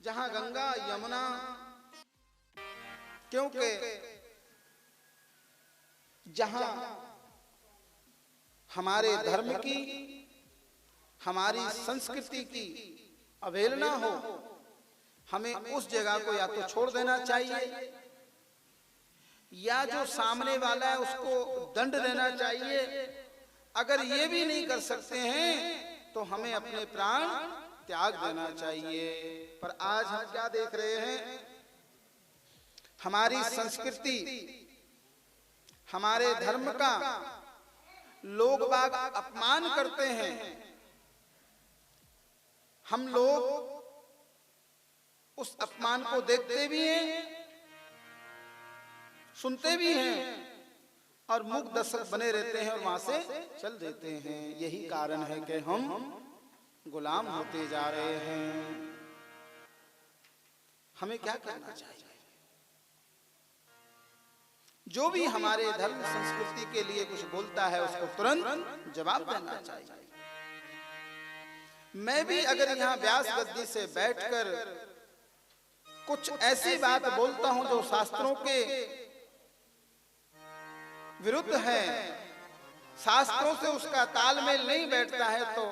जहां गंगा यमुना, क्योंकि जहां हमारे धर्म की, हमारी संस्कृति की अवहेलना हो, हमें उस जगह को या तो छोड़ देना चाहिए या जो सामने वाला है उसको दंड देना चाहिए। अगर ये भी नहीं कर सकते हैं तो हमें अपने प्राण त्याग देना चाहिए। पर आज हम क्या देख रहे हैं, हमारी संस्कृति, हमारे धर्म का लोग बाग अपमान करते हैं। हम लोग उस अपमान को देखते भी हैं, सुनते भी हैं और मूक दर्शक बने रहते हैं और वहां से चल देते हैं। यही कारण है कि हम गुलाम होते जा रहे हैं। हमें क्या करना चाहिए? जो भी हमारे धर्म संस्कृति के लिए कुछ बोलता है उसको तुरंत जवाब देना चाहिए। मैं भी अगर यहाँ व्यास गद्दी से बैठकर कुछ ऐसी बात बोलता हूं जो शास्त्रों के विरुद्ध है, शास्त्रों से उसका तालमेल नहीं बैठता है, तो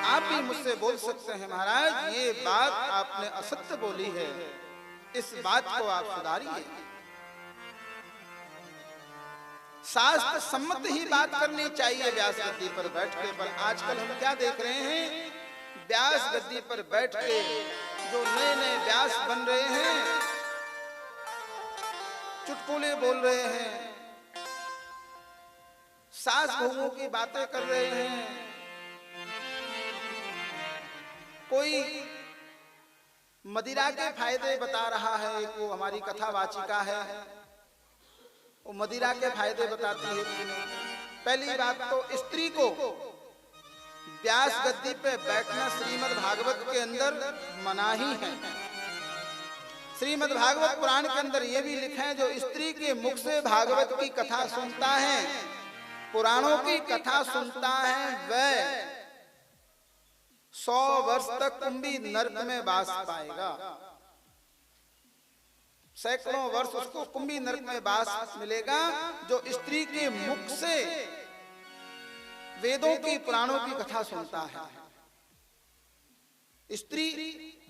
आप भी मुझसे बोल सकते हैं, महाराज ये बात आपने असत्य बोली है, इस बात को आप सुधारिए। शास्त्र सम्मत ही बात करनी चाहिए व्यास गद्दी पर बैठ के। पर आजकल हम क्या देख रहे हैं, व्यास गद्दी पर बैठ के जो नए नए व्यास बन रहे हैं, चुटकुले बोल रहे हैं, सास बहुओं की बातें कर रहे हैं, कोई मदिरा के फायदे बता रहा है, एक वो हमारी कथावाचिका है, वो मदिरा के फायदे बताती है। पहली बात तो स्त्री को व्यास गद्दी पे बैठना श्रीमद् भागवत के अंदर मनाही है। श्रीमद् भागवत पुराण के अंदर ये भी लिखा है, जो स्त्री के मुख से भागवत की कथा सुनता है, पुराणों की कथा सुनता है, वह 100 वर्ष तक कुंभी नर्क में वास पाएगा। सैकड़ों वर्ष उसको कुंभी नर्क में वास मिलेगा, जो स्त्री के मुख से वेदों की, पुराणों की कथा सुनता है। स्त्री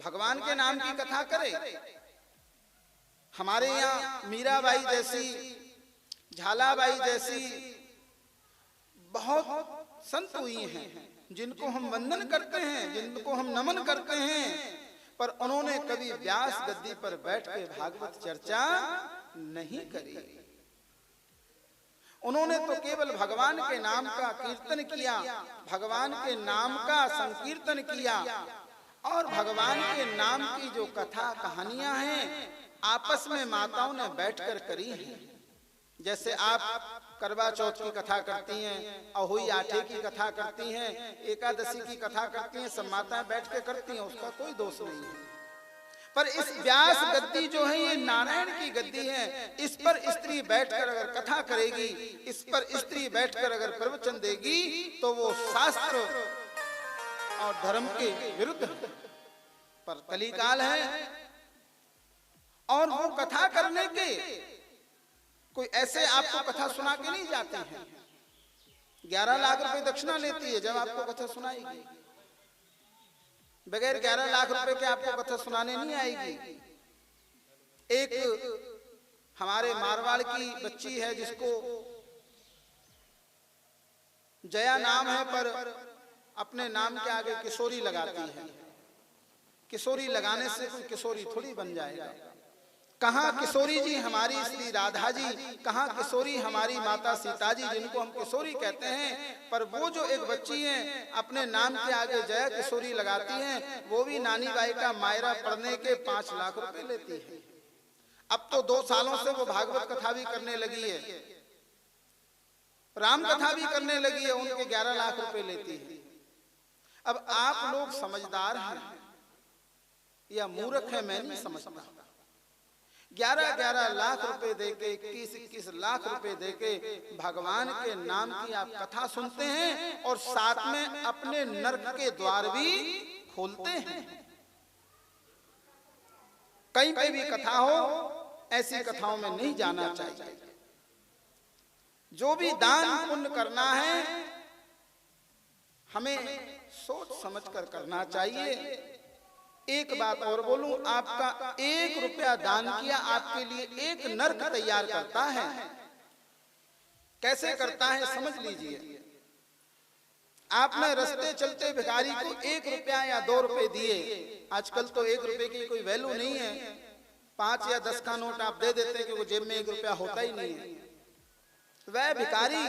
भगवान के नाम की कथा करे। हमारे यहाँ मीराबाई जैसी, झालाबाई जैसी बहुत संत हुई हैं, जिनको हम वंदन करते हैं, जिनको हम नमन करते हैं, पर उन्होंने कभी व्यास गद्दी पर बैठ के भागवत चर्चा नहीं करी। उन्होंने तो केवल भगवान के नाम का कीर्तन किया, भगवान के नाम का संकीर्तन किया, और भगवान के नाम की जो कथा कहानियां हैं आपस में माताओं ने बैठकर करी हैं। जैसे आप करवा चौथ की कथा करती हैं, अहोई आठे की कथा करती हैं, एकादशी की कथा करती हैं, सब माताएं बैठ के करती हैं, उसका कोई दोष नहीं है। पर इस व्यास गद्दी जो है ये नारायण की गद्दी है, इस पर स्त्री बैठकर अगर कथा करेगी, इस पर स्त्री बैठकर अगर प्रवचन देगी, तो वो शास्त्र और धर्म के विरुद्ध है। पर कलिकाल है और वो कथा करने के कोई ऐसे आपको कथा सुना के नहीं जाते हैं। 11 लाख रुपए दक्षिणा लेती है जब आपको कथा सुनाएगी, बगैर 11 लाख रुपए के आपको कथा सुनाने नहीं आएगी। एक हमारे मारवाड़ की बच्ची है जिसको जया नाम है, पर अपने नाम के आगे किशोरी लगाती है। किशोरी लगाने से कोई किशोरी थोड़ी बन जाएगा। कहाँ किशोरी जी हमारी श्री राधा जी, कहाँ किशोरी हमारी माता सीता जी, जिनको हम किशोरी कहते हैं। पर वो जो एक बच्ची है अपने नाम के आगे जया किशोरी लगाती हैं, वो भी नानी बाई का मायरा पढ़ने के 5 लाख रुपए लेती है। अब तो 2 सालों से वो भागवत कथा भी करने लगी है, राम कथा भी करने लगी है, उनके 11 लाख रुपए लेती है। अब आप लोग समझदार हैं या मूर्ख है, मैं नहीं समझता। 11-11 लाख रुपए देके, 21-21 लाख रुपए देके भगवान के नाम की आप कथा सुनते हैं और साथ में अपने नर्क के द्वार भी खोलते हैं। कहीं पे भी कथा हो ऐसी कथाओं में नहीं जाना चाहिए। जो भी दान पुण्य करना है हमें सोच समझ कर करना चाहिए। एक बात और बोलूं, आपका 1 रुपया दान किया आपके लिए एक नरक तैयार करता है। कैसे करता है समझ लीजिए। आपने रास्ते चलते भिखारी को 1 रुपया या 2 रुपए दिए। आजकल तो 1 रुपए की कोई वैल्यू नहीं है, 5 या 10 का नोट आप दे देते हैं कि वो जेब में 1 रुपया होता ही नहीं है। वह भिखारी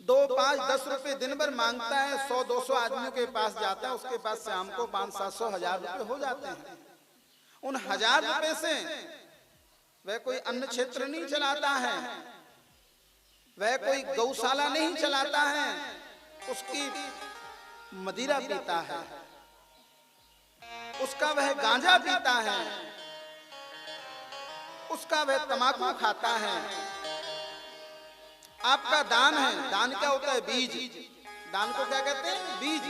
2, 5, 10 रुपए दिन भर मांगता है, 100-200 आदमियों के पास जाता है, उसके पास शाम को 500-700 1000 रुपए हो जाते हैं। उन 1000 रुपए से वह कोई अन्न क्षेत्र नहीं चलाता है, वह कोई गौशाला नहीं चलाता है, उसकी मदिरा पीता है, उसका वह गांजा पीता है, उसका वह तंबाकू खाता है। आपका दान है, दान क्या होता है? बीज। दान को क्या कहते हैं? बीज।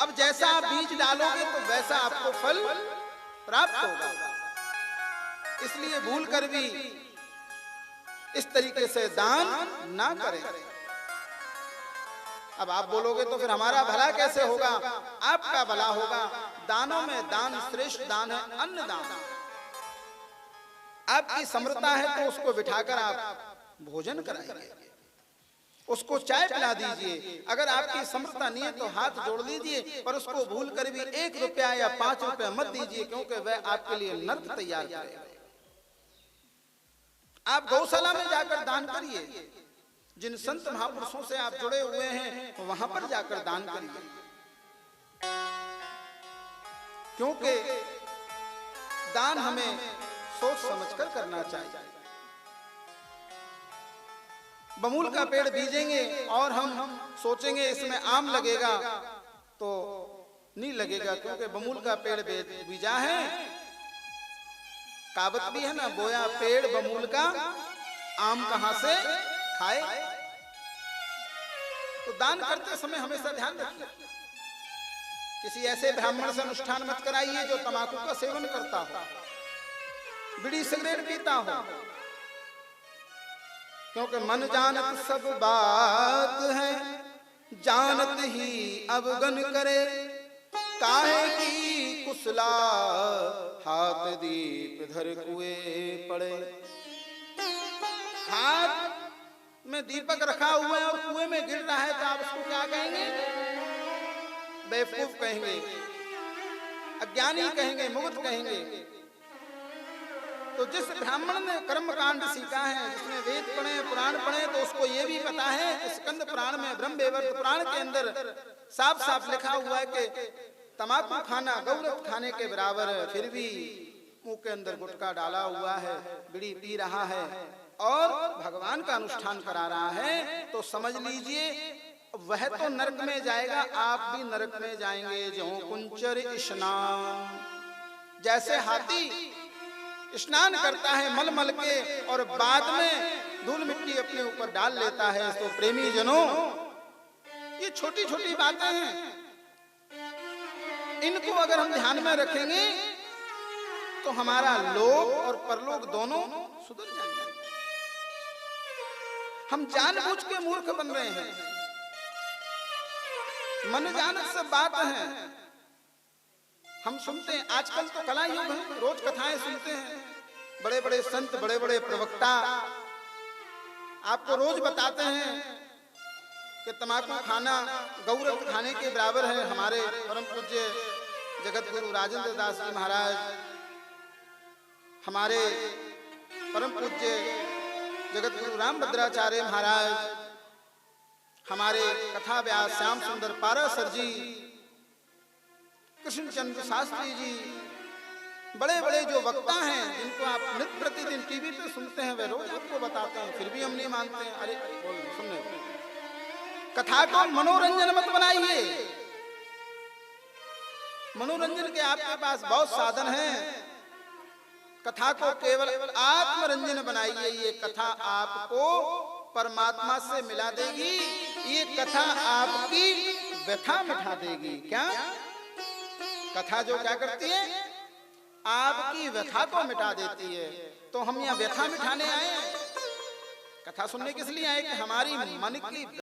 अब जैसा आप बीज डालोगे तो वैसा आपको फल प्राप्त होगा। इसलिए भूल कर भी इस तरीके से दान ना करें। अब आप बोलोगे तो फिर हमारा भला कैसे होगा? आपका भला होगा। दानों में दान श्रेष्ठ दान है अन्नदान। आपकी समृद्धता है तो उसको बिठाकर आप भोजन कराइए, उसको चाय पिला दीजिए। अगर आपकी समृद्धता नहीं है तो हाथ जोड़ लीजिए, पर उसको भूल कर भी 1 रुपया या 5 रुपया मत दीजिए, क्योंकि वह आपके लिए नर्क तैयार करेगा। आप गौशाला में जाकर दान करिए, जिन संत महापुरुषों से आप जुड़े हुए हैं वहां पर जाकर दान करिए, क्योंकि दान हमें सोच समझकर करना चाहिए। बमूल का पेड़ बीजेंगे और हम सोचेंगे इसमें आम लगेगा तो नहीं लगेगा, क्योंकि बमूल का पेड़ बीजा है। कहावत भी है ना, बोया पेड़ बमूल का आम कहां से खाए। तो दान करते समय हमेशा ध्यान रखिए, किसी ऐसे ब्राह्मण से अनुष्ठान मत कराइए जो तंबाकू का सेवन करता हो, बीड़ी सिगरेट पीता हो, क्योंकि मन जानत सब बात है, जानत ही अवगन करे, काहे की कुसला हाथ दीप धर कुएं पड़े। हाथ में दीपक रखा हुआ है और कुएं में गिर रहा है तो आप उसको क्या कहेंगे? बेवकूफ कहेंगे, अज्ञानी कहेंगे, मुग्ध कहेंगे। तो जिस ब्राह्मण ने कर्म कांड सीखा है, जिसने वेद पढ़े, पुराण पढ़े, तो उसको ये भी पता है कि स्कंद पुराण में, ब्रह्म वैवर्त पुराण के अंदर साफ साफ लिखा हुआ है कि तंबाकू खाना गौरव खाने के बराबर है। फिर भी मुंह के अंदर गुटखा डाला हुआ है, बीड़ी पी रहा है और भगवान का अनुष्ठान करा रहा है, तो समझ लीजिए वह तो नरक में जाएगा, आप भी नरक में जाएंगे। जो कुंचर स्नान, जैसे हाथी स्नान करता है मल मल के और बाद में धूल मिट्टी अपने ऊपर डाल लेता है। तो प्रेमी जनों, ये छोटी छोटी बातें हैं, इनको अगर हम ध्यान में रखेंगे तो हमारा लोक और परलोक दोनों सुधर जाएंगे। हम जानबूझ के मूर्ख बन रहे हैं, मन जानत सब बात है। हम सुनते हैं, आजकल तो कला युग है, रोज कथाएं सुनते हैं, बड़े बड़े संत, बड़े बड़े प्रवक्ता आपको रोज बताते हैं कि तंबाकू खाना गौरव खाने के बराबर है। हमारे परम पूज्य जगत गुरु राजेंद्र दास जी महाराज, हमारे परम पूज्य जगत गुरु रामभद्राचार्य महाराज, हमारे कथा व्यास श्याम सुंदर पारासर जी, कृष्णचंद्र शास्त्री जी, बड़े बड़े जो वक्ता हैं जिनको आप नित्य प्रतिदिन टीवी पे सुनते हैं, वे रोज आपको बताते हैं, फिर भी हम नहीं मानते हैं। अरे सुनने कथा को मनोरंजन मत बनाइए। मनोरंजन के आपके पास बहुत साधन हैं, कथा को केवल आत्मरंजन बनाइए। ये कथा आपको परमात्मा से मिला देगी, ये कथा आपकी व्यथा मिटा देगी। क्या कथा जो क्या करती है? आपकी व्यथा को मिटा देती है। तो हम यहाँ व्यथा मिटाने आए हैं, कथा सुनने किस लिए आए कि हमारी मन की